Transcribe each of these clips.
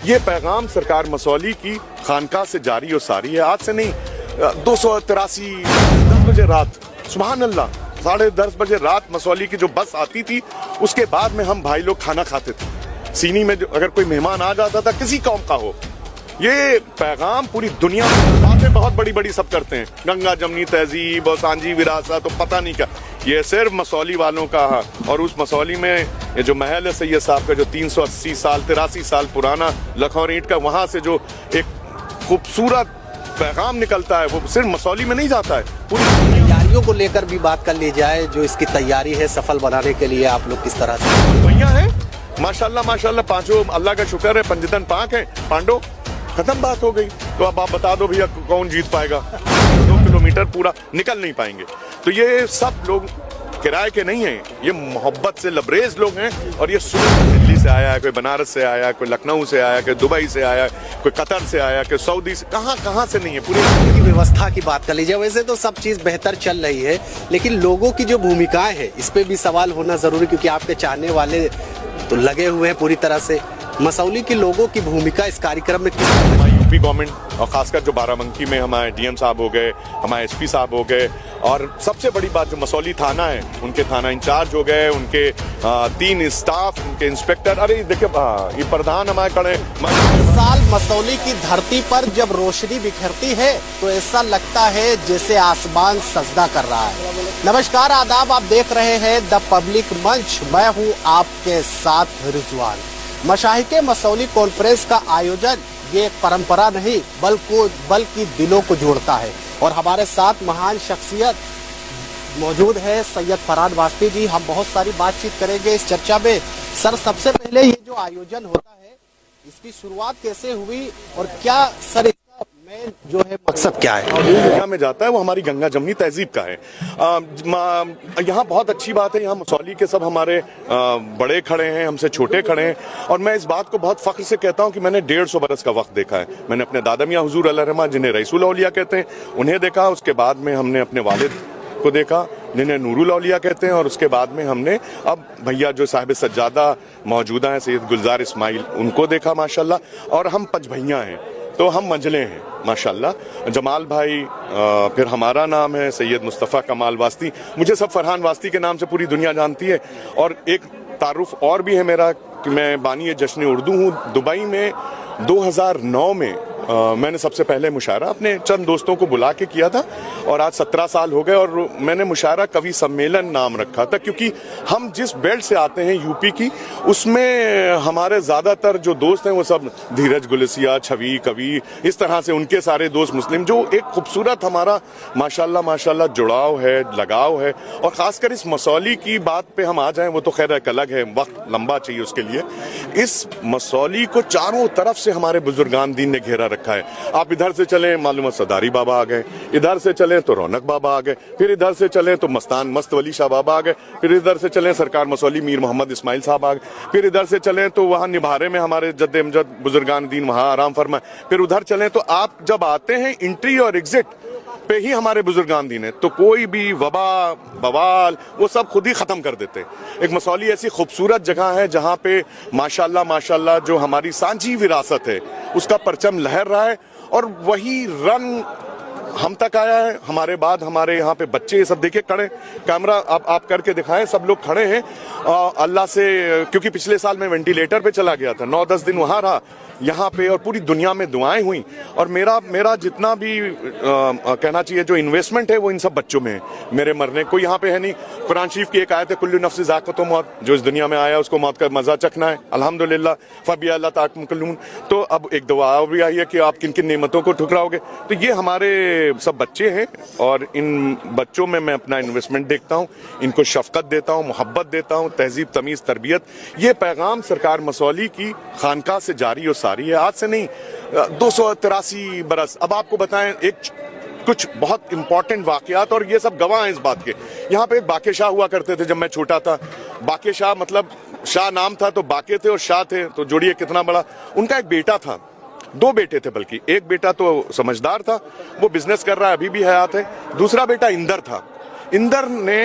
ये पैगाम सरकार मसौली की खानका से जारी और सारी है। आज से नहीं, 283 10 बजे रात, सुभान अल्लाह, 10:30 बजे रात मसौली की जो बस आती थी, उसके बाद में हम भाई लोग खाना खाते थे। सीनी में अगर कोई मेहमान आ जाता था, किसी कौम का हो, ये पैगाम पूरी दुनिया में, बातें बहुत बड़ी बड़ी सब करते हैं, गंगा जमनी तहजीब और सांझी विरासत तो पता नहीं क्या, ये सिर्फ मसौली वालों का। और उस मसौली में ये जो महल है सैयद साहब का, जो 380 साल 83 साल पुराना लखौर ईंट का, वहां से जो एक खूबसूरत पैगाम निकलता है, वो सिर्फ मसौली में नहीं जाता है, पूरी तैयारियों को लेकर भी बात कर ली जाए, जो इसकी तैयारी है सफल बनाने के लिए आप लोग किस तरह से? भैया है माशाल्लाह माशाल्लाह, पांचों अल्लाह का शुक्र है, पंजतन पाक है, पांडो, खत्म बात हो गई। तो अब आप बता दो भैया कौन जीत पाएगा? 2 किलोमीटर पूरा निकल नहीं पाएंगे। तो ये सब लोग किराए के नहीं हैं, ये मोहब्बत से लबरेज लोग हैं। और ये दिल्ली से आया है, कोई बनारस से आया, कोई लखनऊ से आया, कोई दुबई से आया, कोई कतर से आया, कोई सऊदी से, कहाँ से नहीं है। पूरी की व्यवस्था की बात कर लीजिए, वैसे तो सब चीज बेहतर चल रही है, लेकिन लोगों की जो भूमिकाएं है, इस पे भी सवाल होना जरूरी, क्योंकि आपके चाहने वाले तो लगे हुए हैं पूरी तरह से। मसौली के लोगों की भूमिका इस कार्यक्रम में किस तरह? हमारी यूपी गवर्नमेंट और खासकर जो बाराबंकी में हमारे डीएम साहब हो गए, हमारे एसपी साहब हो गए, और सबसे बड़ी बात जो मसौली थाना है, उनके थाना इंचार्ज हो गए, उनके 3 स्टाफ, उनके इंस्पेक्टर, अरे देखिए ये प्रधान हमारे खड़े। साल मसौली की धरती पर जब रोशनी बिखरती है तो ऐसा लगता है जैसे आसमान सजदा कर रहा है। नमस्कार, आदाब, आप देख रहे हैं द पब्लिक मंच, मैं हूँ आपके साथ रिजवान। मशाहिके मसौली कॉन्फ्रेंस का आयोजन ये एक परंपरा नहीं बल्कि दिलों को जोड़ता है। और हमारे साथ महान शख्सियत मौजूद है, सैयद फरहान वास्ती जी। हम बहुत सारी बातचीत करेंगे इस चर्चा में। सर, सबसे पहले ये जो आयोजन होता है, इसकी शुरुआत कैसे हुई और क्या सर इसका मेन जो है मकसद क्या है? दुनिया में जाता है वो हमारी गंगा जमनी तहजीब का है। यहाँ बहुत अच्छी बात है, यहाँ मसौली के सब हमारे बड़े खड़े हैं, हमसे छोटे खड़े हैं। और मैं इस बात को बहुत फख्र से कहता हूँ कि मैंने 150 बरस का वक्त देखा है। मैंने अपने दादा मियाँ हुजूर अलैहिर्रहमा, जिन्हें रईसुल औलिया कहते हैं, उन्हें देखा। उसके बाद में हमने अपने वालिद को देखा, जिन्हें नूरुल औलिया कहते हैं। और उसके बाद में हमने अब भैया जो साहिब सज्जादा मौजूदा हैं, सैयद गुलजार इस्माइल, उनको देखा माशाल्लाह। और हम 5 भैया हैं, तो हम मंजले हैं माशाल्लाह। जमाल भाई, फिर हमारा नाम है सैयद मुस्तफ़ा कमाल वास्ती। मुझे सब फरहान वास्ती के नाम से पूरी दुनिया जानती है। और एक तारुफ और भी है मेरा कि मैं बानी जश्न उर्दू हूँ। दुबई में 2009 में मैंने सबसे पहले मुशायरा अपने चंद दोस्तों को बुला के किया था। और आज 17 साल हो गए और मैंने मुशायरा कवि सम्मेलन नाम रखा था, क्योंकि हम जिस बेल्ट से आते हैं यूपी की, उसमें हमारे ज़्यादातर जो दोस्त हैं वो सब धीरज गुलसिया, छवि, कवि, इस तरह से उनके सारे दोस्त मुस्लिम, जो एक खूबसूरत हमारा माशाल्लाह माशाल्लाह जुड़ाव है, लगाव है। और ख़ासकर इस मसौली की बात पे हम आ जाएं, वो तो खैर एक अलग है, वक्त लंबा चाहिए उसके लिए। इस मसौली को चारों तरफ से हमारे बुजुर्गान दीन ने घेरा रखा है। आप इधर से चलें, मालूम सदारी बाबा आ गए, इधर से चलें तो रौनक बाबा आ गए, फिर इधर से चलें तो मस्तान मस्त वली शाह बाबा आ गए, फिर इधर से चलें सरकार मसौली मीर मोहम्मद इस्माइल साहब आ गए, फिर इधर से चलें तो वहाँ निभारे में हमारे जद्द अमजद बुजुर्गान दीन वहाँ आराम फरमाए, फिर उधर चलें तो आप जब आते हैं एंट्री और एग्जिट पे ही हमारे बुजुर्गान दीन है, तो कोई भी वबा बवाल वो सब खुद ही खत्म कर देते। एक मसौली ऐसी खूबसूरत जगह है जहाँ पे माशाल्लाह माशाल्लाह जो हमारी सांझी विरासत है उसका परचम लहर रहा है। और वही रंग हम तक आया है। हमारे बाद हमारे यहाँ पे बच्चे ये सब देखिए खड़े, कैमरा आप करके दिखाएं, सब लोग खड़े हैं अल्लाह से। क्योंकि पिछले साल मैं वेंटिलेटर पे चला गया था, 9-10 दिन वहाँ रहा यहाँ पे, और पूरी दुनिया में दुआएं हुई। और मेरा जितना भी कहना चाहिए जो इन्वेस्टमेंट है वो इन सब बच्चों में है। मेरे मरने कोई यहाँ पे है नहीं। कुरान शरीफ की एक आयत है, कुल्लु नफ्स ज़ाक़तुल मौत, जो इस दुनिया में आया उसको मौत का मजा चखना है। अल्हम्दुलिल्लाह फबिया अल्लाह ताकुमुन। तो अब एक दुआ भी आई है कि आप किन किन नेमतों को ठुकराओगे। तो ये हमारे सब बच्चे हैं और इन बच्चों में मैं अपना इन्वेस्टमेंट देखता हूँ, इनको शफकत देता हूँ, मोहब्बत देता हूँ, तहजीब तमीज़ तरबियत। ये पैगाम सरकार मसौली की खानका से जारी और सारी है। आज से नहीं, 283 बरस। अब आपको बताएं कुछ बहुत इंपॉर्टेंट वाकयात, और ये सब गवाह हैं इस बात के। यहाँ पे बाके शाह हुआ करते थे जब मैं छोटा था। बाके शाह मतलब शाह नाम था तो बाके थे और शाह थे, तो जोड़िए कितना बड़ा। उनका एक बेटा था, 2 बेटे थे बल्कि। एक बेटा तो समझदार था, वो बिजनेस कर रहा है, अभी भी हयात है। दूसरा बेटा इंदर था। इंदर ने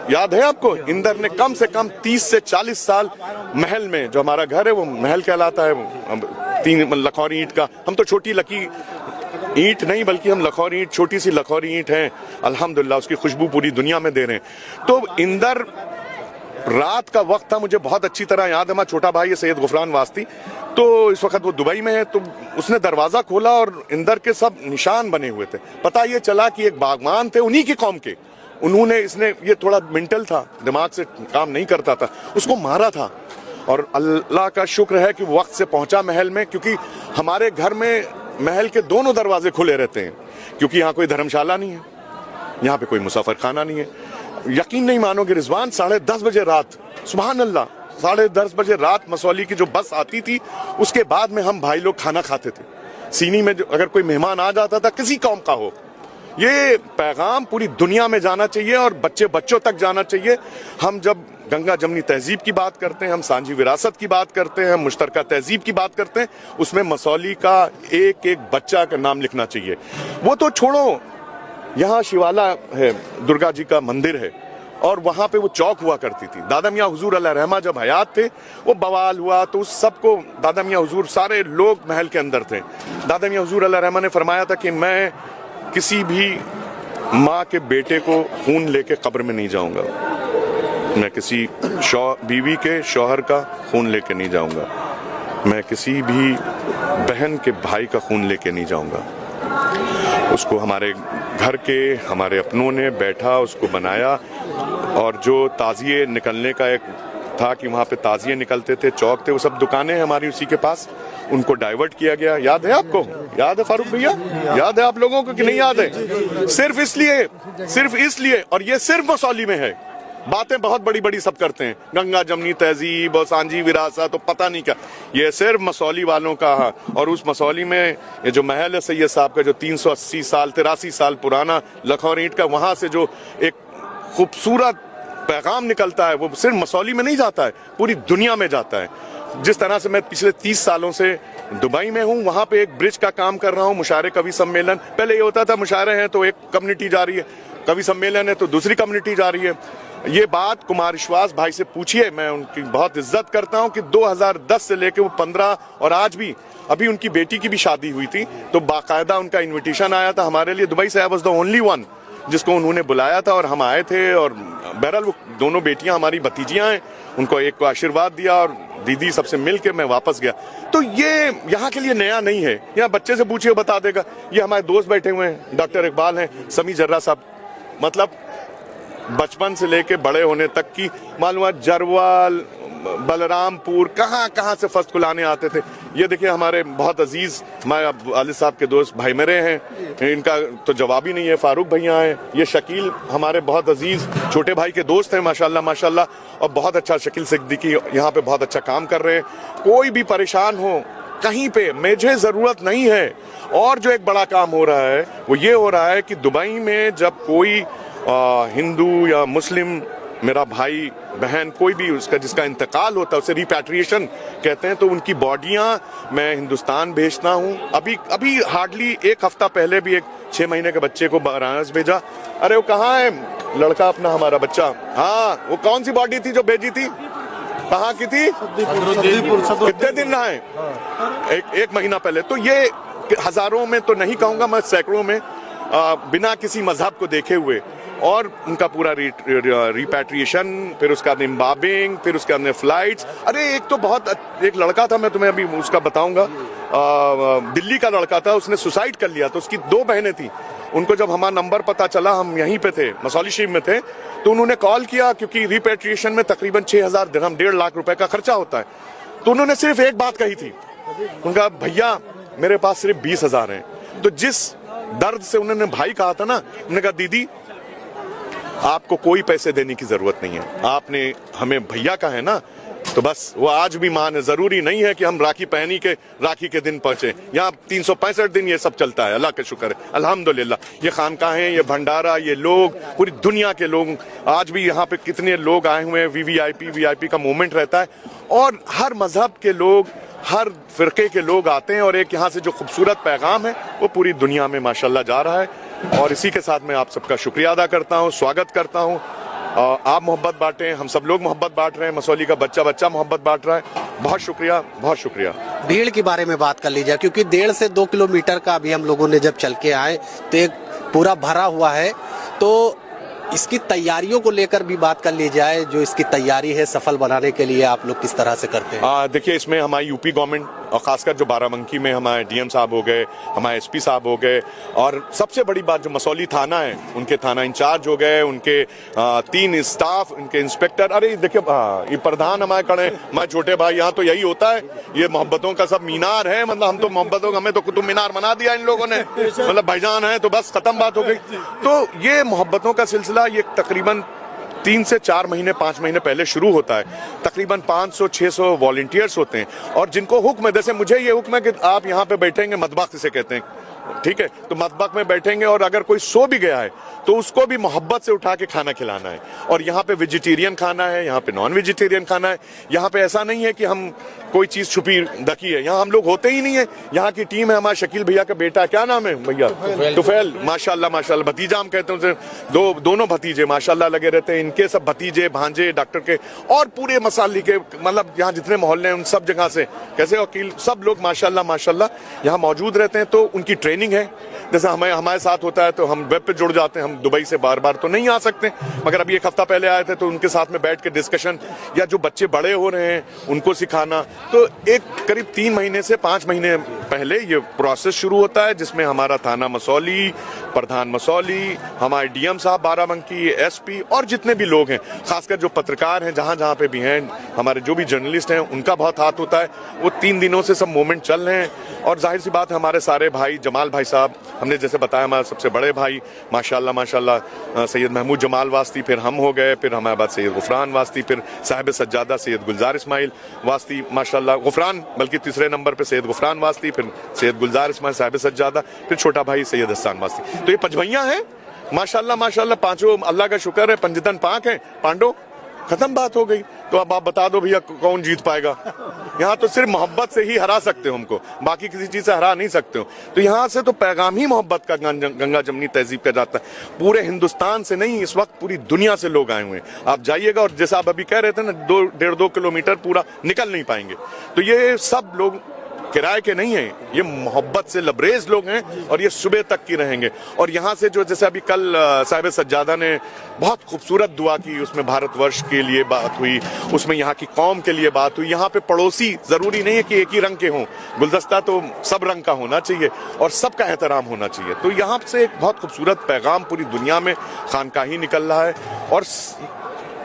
याद है आपको, इंदर ने कम से कम 30 से 40 साल महल में, जो हमारा घर है वो महल कहलाता है, 3 लखौरी ईंट का, हम तो छोटी लकी ईंट नहीं बल्कि हम लखौरी ईंट, छोटी सी लखौरी ईंट है, अल्हम्दुलिल्लाह उसकी खुशबू पूरी दुनिया में दे रहे हैं। तो इंदर, रात का वक्त था, मुझे बहुत अच्छी तरह याद है, हमारा छोटा भाई है सैयद गुफरान वास्ती, तो इस वक्त वो दुबई में है, तो उसने दरवाजा खोला और इंदर के सब निशान बने हुए थे। पता ये चला कि एक बागवान थे उन्हीं की कौम के, उन्होंने, इसने, ये थोड़ा मेंटल था, दिमाग से काम नहीं करता था, उसको मारा था। और अल्लाह का शुक्र है कि वक्त से पहुंचा महल में, क्योंकि हमारे घर में महल के दोनों दरवाजे खुले रहते हैं, क्योंकि यहाँ कोई धर्मशाला नहीं है, यहाँ पे कोई मुसाफिर खाना नहीं है। यकीन नहीं मानोगे रिजवान, 10:30 बजे रात, सुभान अल्लाह, 10:30 बजे रात मसौली की जो बस आती थी, उसके बाद में हम भाई लोग खाना खाते थे। सीनी में जो अगर कोई मेहमान आ जाता था, किसी कौम का हो, ये पैगाम पूरी दुनिया में जाना चाहिए और बच्चों तक जाना चाहिए। हम जब गंगा जमनी तहजीब की बात करते हैं, हम सांझी विरासत की बात करते हैं, हम मुश्तरका तहजीब की बात करते हैं, उसमें मसौली का एक एक बच्चा का नाम लिखना चाहिए। वो तो छोड़ो, यहाँ शिवाला है, दुर्गा जी का मंदिर है, और वहां पे वो चौक हुआ करती थी। दादा मियाँ हुजूर अलैहि रहमा जब हयात थे, वो बवाल हुआ तो उस सबको दादा मियाँ हुजूर, सारे लोग महल के अंदर थे। दादा मियाँ हुजूर अलैहि रहमा ने फरमाया था कि मैं किसी भी माँ के बेटे को खून लेके कब्र में नहीं जाऊंगा, मैं किसी बीवी के शौहर का खून लेके नहीं जाऊंगा, मैं किसी भी बहन के भाई का खून लेके नहीं जाऊंगा। उसको हमारे घर के, हमारे अपनों ने बैठा, उसको बनाया, और जो ताजिए निकलने का एक था कि वहाँ पे ताजिए निकलते थे, चौक थे, वो सब दुकानें हैं हमारी उसी के पास, उनको डाइवर्ट किया गया। याद है आपको? याद है फारूक भैया? याद है आप लोगों को कि नहीं याद है? सिर्फ इसलिए, और ये सिर्फ मसौली में है। बातें बहुत बड़ी बड़ी सब करते हैं, गंगा जमनी तहजीब और सांझी विरासत तो पता नहीं क्या, ये सिर्फ मसौली वालों का है। और उस मसौली में ये जो महल है सैयद साहब का, जो 380 साल 83 साल पुराना लखौरी ईंट का, वहां से जो एक खूबसूरत पैगाम निकलता है, वो सिर्फ मसौली में नहीं जाता है, पूरी दुनिया में जाता है। जिस तरह से मैं पिछले 30 सालों से दुबई में हूँ, वहां पे एक ब्रिज का काम कर रहा हूँ, मुशायरे कवि सम्मेलन। पहले ये होता था मुशायरे हैं तो एक कम्युनिटी जा रही है, कवि सम्मेलन है तो दूसरी कम्युनिटी जा रही है। ये बात कुमार विश्वास भाई से पूछिए, मैं उनकी बहुत इज्जत करता हूं कि 2010 से लेके वो 15 और आज भी, अभी उनकी बेटी की भी शादी हुई थी, तो बाकायदा उनका इनविटेशन आया था हमारे लिए दुबई से। I was the only one जिसको उन्होंने बुलाया था और हम आए थे। और बहरहाल वो दोनों बेटियां हमारी भतीजियां हैं, उनको एक को आशीर्वाद दिया और दीदी सबसे मिल के मैं वापस गया। तो ये यहाँ के लिए नया नहीं है, यहाँ बच्चे से पूछिए बता देगा। ये हमारे दोस्त बैठे हुए हैं, डॉक्टर इकबाल हैं, समी जर्रा साहब, मतलब बचपन से लेके बड़े होने तक की मालूम, जरवाल, बलरामपुर, कहाँ से फर्स्ट खुलाने आते थे। ये देखिए हमारे बहुत अजीज हमारे वालिद साहब के दोस्त भाई मेरे हैं, इनका तो जवाब ही नहीं है, फारूक भैया हैं, ये शकील हमारे बहुत अजीज छोटे भाई के दोस्त हैं माशाल्लाह माशाल्लाह, और बहुत अच्छा शकील सिद्दीकी यहाँ पे बहुत अच्छा काम कर रहे हैं। कोई भी परेशान हो कहीं पे, मुझे जरूरत नहीं है। और जो एक बड़ा काम हो रहा है वो ये हो रहा है कि दुबई में जब कोई हिंदू या मुस्लिम, मेरा भाई बहन कोई भी उसका जिसका इंतकाल होता है, उसे रिपैट्रिएशन कहते हैं, तो उनकी बॉडियां मैं हिंदुस्तान भेजता हूं। अभी हार्डली एक हफ्ता पहले भी एक 6 महीने के बच्चे को वाराणसी भेजा। अरे वो कहाँ है लड़का अपना, हमारा बच्चा? हाँ, वो कौन सी बॉडी थी जो भेजी थी, कहाँ की थी? कितने दिन रहा है? एक महीना पहले। तो ये हजारों में तो नहीं कहूंगा मैं, सैकड़ों में, बिना किसी मजहब को देखे हुए, और उनका पूरा रिपैट्रिएशन, फिर उसका एम्बार्बिंग, फिर उसके अंदर फ्लाइट्स। अरे एक लड़का था, मैं तुम्हें अभी उसका बताऊंगा, दिल्ली का लड़का था, उसने सुसाइड कर लिया। तो उसकी 2 बहनें थी, उनको जब हमारा नंबर पता चला, हम यहीं पे थे, मसौली शरीफ में थे, तो उन्होंने कॉल किया, क्योंकि रिपैट्रिएशन में तकरीबन 6000 दिरहम, 1.5 लाख रुपए का खर्चा होता है। तो उन्होंने सिर्फ एक बात कही थी, उनका भैया मेरे पास सिर्फ 20,000 हैं। तो जिस दर्द से उन्होंने भाई कहा था ना, उन्होंने कहा दीदी आपको कोई पैसे देने की जरूरत नहीं है, आपने हमें भैया का है ना, तो बस वो आज भी मान है। जरूरी नहीं है कि हम राखी पहनी के राखी के दिन पहुंचे, यहाँ 365 दिन ये सब चलता है, अल्लाह का शुक्र है अल्हम्दुलिल्लाह। ये खानकाहें, ये भंडारा, ये लोग, पूरी दुनिया के लोग, आज भी यहाँ पे कितने लोग आए हुए हैं, वीवीआईपी का मूवमेंट रहता है, और हर मजहब के लोग, हर फिरके के लोग आते हैं, और एक यहाँ से जो खूबसूरत पैगाम है वो पूरी दुनिया में माशाल्लाह जा रहा है। और इसी के साथ मैं आप सबका शुक्रिया अदा करता हूँ, स्वागत करता हूँ। आप मोहब्बत बांटें, हम सब लोग मोहब्बत बांट रहे हैं, मसौली का बच्चा बच्चा मोहब्बत बांट रहा है। बहुत शुक्रिया, बहुत शुक्रिया। भीड़ के बारे में बात कर लीजिए, क्योंकि 1.5 से 2 किलोमीटर का अभी हम लोगों ने जब चल के आए तो एक पूरा भरा हुआ है, तो इसकी तैयारियों को लेकर भी बात कर ली जाए। जो इसकी तैयारी है सफल बनाने के लिए आप लोग किस तरह से करते हैं? देखिए, इसमें हमारी यूपी गवर्नमेंट और खासकर जो बाराबंकी में हमारे डीएम साहब हो गए, हमारे एसपी साहब हो गए, और सबसे बड़ी बात जो मसौली थाना है उनके थाना इंचार्ज हो गए, उनके 3 स्टाफ, उनके इंस्पेक्टर। अरे देखिए, ये प्रधान हमारे खड़े, हमारे छोटे भाई, यहाँ तो यही होता है, ये मोहब्बतों का सब मीनार है। मतलब हम तो मोहब्बतों का, हमें तो कुतुब मीनार बना दिया इन लोगों ने। मतलब भाईजान है तो बस खत्म बात हो गई। तो ये मोहब्बतों का सिलसिला ये तकरीबन 3 से 4 महीने 5 महीने पहले शुरू होता है। तकरीबन 500-600 वॉलंटियर्स होते हैं, और जिनको हुक्म है, जैसे मुझे ये हुक्म है कि आप यहाँ पे बैठेंगे, मतबख से कहते हैं, ठीक है, तो मतबख में बैठेंगे, और अगर कोई सो भी गया है तो उसको भी मोहब्बत से उठा के खाना खिलाना है। और यहाँ पे वेजिटेरियन खाना है, यहाँ पे नॉन वेजिटेरियन खाना है। यहाँ पे ऐसा नहीं है कि हम कोई चीज छुपी रखी है, यहाँ हम लोग होते ही नहीं है। यहाँ की टीम है, हमारे शकील भैया का बेटा, क्या नाम है भैया? तुफैल, माशाल्लाह माशाल्लाह, भतीजा हम कहते हैं उसे। दोनों भतीजे माशाल्लाह लगे रहते हैं। इनके सब भतीजे भांजे डॉक्टर के, और पूरे मसाली के, मतलब यहाँ जितने मोहल्ले हैं उन सब जगह से, कैसे वकील, सब लोग माशाल्लाह माशाल्लाह यहाँ मौजूद रहते हैं। तो उनकी ट्रेनिंग है। जैसे हमारे साथ होता है तो हम वेब पे जुड़ जाते हैं। हम दुबई से बार बार तो नहीं आ सकते, मगर अभी 1 हफ्ता पहले आए थे, तो उनके साथ में बैठ के डिस्कशन, या जो बच्चे बड़े हो रहे हैं उनको सिखाना। तो एक करीब 3 महीने से 5 महीने पहले ये प्रोसेस शुरू होता है, जिसमें हमारा थाना मसौली, प्रधान मसौली, हमारे डीएम साहब बाराबंकी, एसपी, और जितने भी लोग हैं, खासकर जो पत्रकार हैं जहां जहां पे भी हैं, हमारे जो भी जर्नलिस्ट हैं, उनका बहुत हाथ होता है। वो 3 दिनों से सब मूवमेंट चल रहे हैं। और जाहिर सी बात है, हमारे सारे भाई, जमाल भाई साहब, हमने जैसे बताया, हमारे सबसे बड़े भाई माशाल्लाह माशाल्लाह सैयद महमूद जमाल वास्ती, फिर हम हो गए, फिर हमारे बाद सैयद गुफरान वास्ती, फिर साहिब सज्जादा सैयद गुलजार इस्माइल वास्ती, माशाल्लाह गुफरान, बल्कि तीसरे नंबर पे सैयद गुफरान वास्ती, फिर सैयद गुलजार इस्माइल, साहिब सज्जादा, फिर छोटा भाई सैयद हसन वास्ती। तो ये 5 भैया हैं माशाल्लाह माशाल्लाह, पांचों अल्लाह का शुक्र है, पंजतन पाक है, पांडो, खत्म बात हो गई। तो अब आप बता दो भैया कौन जीत पाएगा? यहाँ तो सिर्फ मोहब्बत से ही हरा सकते हो हमको, बाकी किसी चीज से हरा नहीं सकते हो। तो यहाँ से तो पैगाम ही मोहब्बत का गंगा जमनी तहजीब का जाता है। पूरे हिंदुस्तान से नहीं, इस वक्त पूरी दुनिया से लोग आए हुए हैं। आप जाइएगा, और जैसा आप अभी कह रहे थे ना, 1.5-2 किलोमीटर पूरा निकल नहीं पाएंगे। तो ये सब लोग किराए के नहीं है, ये मोहब्बत से लबरेज लोग हैं, और ये सुबह तक की रहेंगे। और यहाँ से जो, जैसे अभी कल साहिब सज्जादा ने बहुत खूबसूरत दुआ की, उसमें भारतवर्ष के लिए बात हुई, उसमें यहाँ की कौम के लिए बात हुई। यहाँ पे पड़ोसी जरूरी नहीं है कि एक ही रंग के हों, गुलदस्ता तो सब रंग का होना चाहिए, और सबका एहतराम होना चाहिए। तो यहाँ से एक बहुत खूबसूरत पैगाम पूरी दुनिया में खानकाही निकल रहा है। और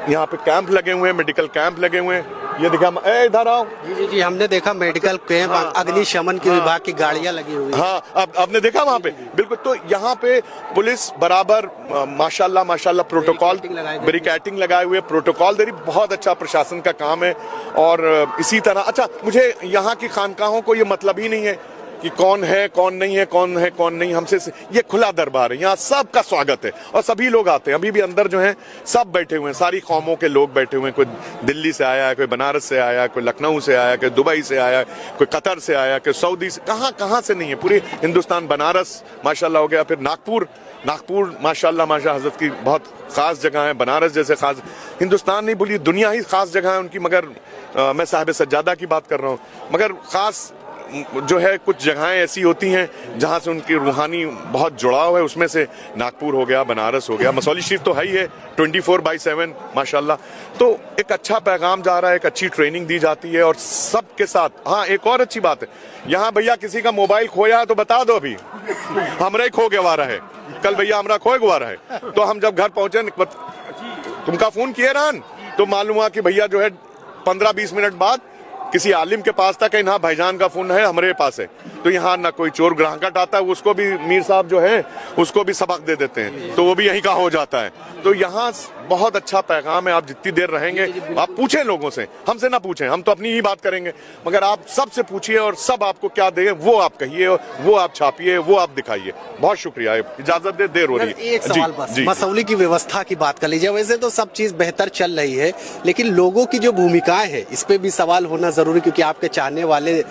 यहाँ पे कैंप लगे हुए हैं, मेडिकल कैंप लगे हुए हैं। ये देखा, इधर आओ। जी, हमने देखा मेडिकल कैंप, अग्निशमन की विभाग की गाड़ियां लगी हुई। हाँ, अब आपने देखा वहाँ पे, बिल्कुल। तो यहाँ पे पुलिस बराबर माशाल्लाह माशाल्लाह प्रोटोकॉल, बैरिकेडिंग लगाए हुए, प्रोटोकॉल दे रही, बहुत अच्छा प्रशासन का काम है। और इसी तरह, अच्छा, मुझे यहाँ की खानकाहों को ये मतलब ही नहीं है कि कौन है कौन नहीं है, कौन है कौन नहीं, हमसे ये खुला दरबार है, यहाँ सबका स्वागत है, और सभी लोग आते हैं। अभी भी अंदर जो हैं सब बैठे हुए हैं, सारी कौमों के लोग बैठे हुए हैं। कोई दिल्ली से आया है, कोई बनारस से आया है, कोई लखनऊ से आया है, कोई दुबई से आया है, कोई कतर से आया है, कोई सऊदी से, कहाँ से नहीं है, पूरे हिंदुस्तान। बनारस माशाल्लाह हो गया, फिर नागपुर माशाल्लाह माशा, हजरत की बहुत खास जगह है। बनारस जैसे खास, हिंदुस्तान नहीं बोलिए, दुनिया ही खास जगह है उनकी। मगर मैं साहिब सज्जादा की बात कर रहा हूँ, मगर खास जो है कुछ जगहें ऐसी होती हैं जहां से उनकी रूहानी बहुत जुड़ाव है। उसमें से नागपुर हो गया, बनारस हो गया, मसौली शरीफ तो है ही है 24/7 माशाल्लाह। तो एक अच्छा पैगाम जा रहा है, एक अच्छी ट्रेनिंग दी जाती है, और सबके साथ। हाँ, एक और अच्छी बात है, यहाँ भैया किसी का मोबाइल खोया है तो बता दो, अभी हमरा ही खो गवारा है, कल भैया हमरा खो गवारा है। तो हम जब घर पहुंचे, तुमका फोन किए रहन, तो मालूम हुआ कि भैया जो है 15-20 मिनट बाद किसी आलिम के पास था कि हाँ भाईजान का फोन है, हमारे पास है। तो यहाँ ना कोई चोर ग्राहक आता है, उसको भी मीर साहब जो है उसको भी सबक दे देते हैं, तो वो भी यहीं का हो जाता है। तो यहाँ बहुत अच्छा पैगाम है। आप जितनी देर रहेंगे, आप पूछें लोगों से, हमसे ना पूछें, हम तो अपनी ही बात करेंगे, मगर आप सबसे पूछिए, और सब आपको क्या दे वो आप कहिए, वो आप छापिए, वो आप दिखाइए। बहुत शुक्रिया, इजाजत दे, देर हो रही है। एक सवाल बस, मसौली की व्यवस्था की बात कर लीजिए। वैसे तो सब चीज बेहतर चल रही है, लेकिन लोगों की जो भूमिकाएं है, इस पे भी सवाल होना जरूरी, क्योंकि आपके चाहने वाले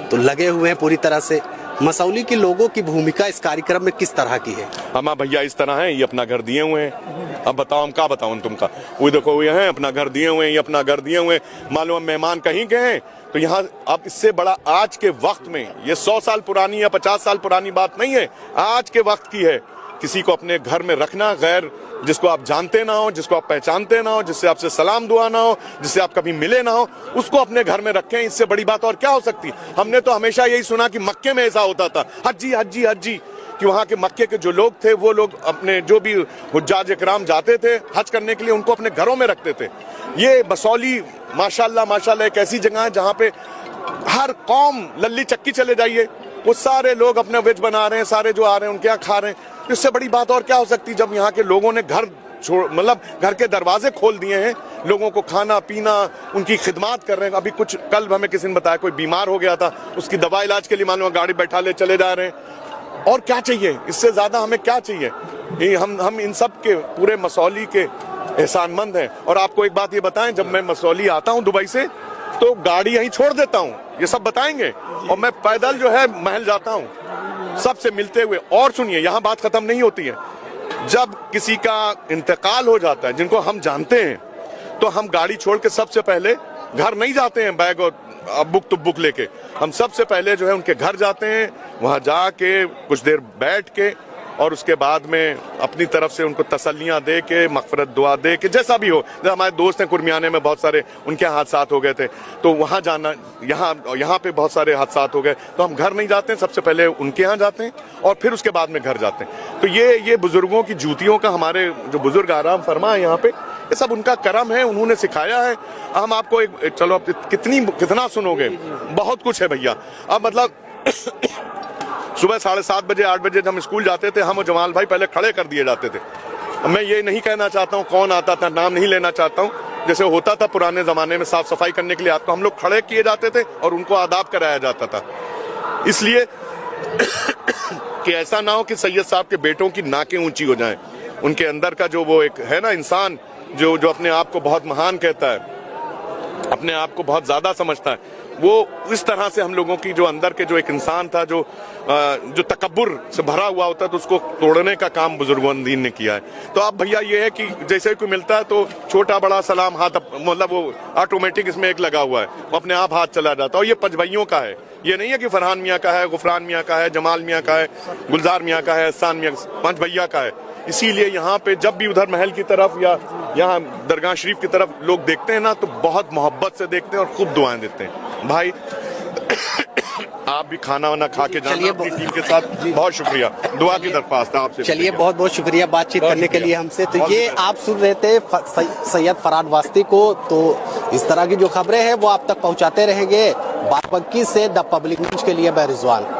तो लगे हुए हैं पूरी तरह से। मसौली के लोगों की भूमिका इस कार्यक्रम में किस तरह की है? हमारा भैया इस तरह है, ये अपना घर दिए हुए हैं। अब बताओ हम क्या बताऊं तुमका। वो देखो ये हैं अपना घर दिए हुए हैं, ये अपना घर दिए हुए हैं। मालूम मेहमान कहीं गए हैं तो यहाँ अब इससे बड़ा आज के वक्त में, ये 100 साल पुरानी या 50 साल पुरानी बात नहीं है, आज के वक्त की है। किसी को अपने घर में रखना, गैर जिसको आप जानते ना हो, जिसको आप पहचानते ना हो, जिससे आपसे सलाम दुआ ना हो, जिससे आप कभी मिले ना हो, उसको अपने घर में रखें। इससे बड़ी बात और क्या हो सकती? हमने तो हमेशा यही सुना कि मक्के में ऐसा होता था, हज्जी हज्जी हज्जी, कि वहाँ के मक्के के जो लोग थे वो लोग अपने जो भी हुज्जाज इकराम जाते थे हज करने के लिए, उनको अपने घरों में रखते थे। ये मसौली माशाल्लाह माशाल्लाह एक ऐसी जगह है जहाँ पे हर कौम, लल्ली चक्की चले जाइए, वो सारे लोग अपने वेज बना रहे हैं, सारे जो आ रहे हैं उनके यहाँ खा रहे हैं। इससे बड़ी बात और क्या हो सकती? जब यहाँ के लोगों ने घर छोड़, मतलब घर के दरवाजे खोल दिए हैं, लोगों को खाना पीना, उनकी खिदमत कर रहे हैं। अभी कुछ कल हमें किसी ने बताया कोई बीमार हो गया था, उसकी दवा इलाज के लिए मालूम गाड़ी बैठा ले चले जा रहे हैं। और क्या चाहिए? इससे ज्यादा हमें क्या चाहिए? ये हम इन सब के पूरे मसौली के एहसानमंद हैं। और आपको एक बात ये बताएं, जब मैं मसौली आता हूँ दुबई से तो गाड़ी यहीं छोड़ देता हूँ, ये सब बताएंगे, और मैं पैदल जो है महल जाता हूँ सबसे मिलते हुए। और सुनिए, यहाँ बात खत्म नहीं होती है। जब किसी का इंतकाल हो जाता है जिनको हम जानते हैं, तो हम गाड़ी छोड़ के सबसे पहले घर नहीं जाते हैं बैग और बुक तो बुक लेके, हम सबसे पहले जो है उनके घर जाते हैं, वहां जाके कुछ देर बैठ के और उसके बाद में अपनी तरफ से उनको तसल्लियां दे के, मगफरत दुआ दे के, जैसा भी हो। जैसे हमारे दोस्त हैं कुर्मियाने में, बहुत सारे उनके हादसात हो गए थे, तो वहां जाना, यहाँ पे बहुत सारे हादसात हो गए, तो हम घर नहीं जाते हैं, सबसे पहले उनके यहाँ जाते हैं और फिर उसके बाद में घर जाते हैं। तो ये बुजुर्गों की जूतियों का, हमारे जो बुजुर्ग आराम फरमा है यहाँ पे, ये सब उनका करम है, उन्होंने सिखाया है। हम आपको एक, चलो आप कितना सुनोगे, बहुत कुछ है भैया। अब मतलब सुबह 7:30 बजे 8 बजे जब हम स्कूल जाते थे, हम और जमाल भाई पहले खड़े कर दिए जाते थे। मैं ये नहीं कहना चाहता हूँ कौन आता था, नाम नहीं लेना चाहता हूँ, जैसे होता था पुराने जमाने में साफ सफाई करने के लिए, तो हम लोग खड़े किए जाते थे और उनको आदाब कराया जाता था, इसलिए कि ऐसा ना हो कि सैयद साहब के बेटों की नाकें ऊंची हो जाएं। उनके अंदर का जो वो एक है ना इंसान, जो अपने आप को बहुत महान कहता है, अपने आप को बहुत ज्यादा समझता है, वो इस तरह से हम लोगों की जो अंदर के जो एक इंसान था, जो तकब्बुर से भरा हुआ होता है, तो उसको तोड़ने का काम बुजुर्गों-दीन ने किया है। तो अब भैया ये है कि जैसे कोई मिलता है तो छोटा बड़ा सलाम हाथ, मतलब वो ऑटोमेटिक इसमें एक लगा हुआ है, वो अपने आप हाथ चला जाता है। और ये पंचभइयों का है, ये नहीं है कि फरहान मियाँ का है, गुफरान मियाँ का है, जमाल मियाँ का है, गुलजार मियाँ का है, एहसान मियाँ, पांच भैया का है। इसीलिए यहाँ पे जब भी उधर महल की तरफ या यहाँ दरगाह शरीफ की तरफ लोग देखते हैं ना, तो बहुत मोहब्बत से देखते हैं और खूब दुआएं देते हैं। भाई आप भी खाना वाना खा के जाना अपनी टीम के साथ। बहुत शुक्रिया, दुआ की दरख्वास्त है आपसे। चलिए बहुत बहुत शुक्रिया बातचीत करने के लिए हमसे। तो ये आप सुन रहे थे सैयद फरहान वास्ती को। तो इस तरह की जो खबरें हैं वो आप तक पहुंचाते रहेंगे। बाराबंकी से द पब्लिक न्यूज के लिए मैं रिजवान।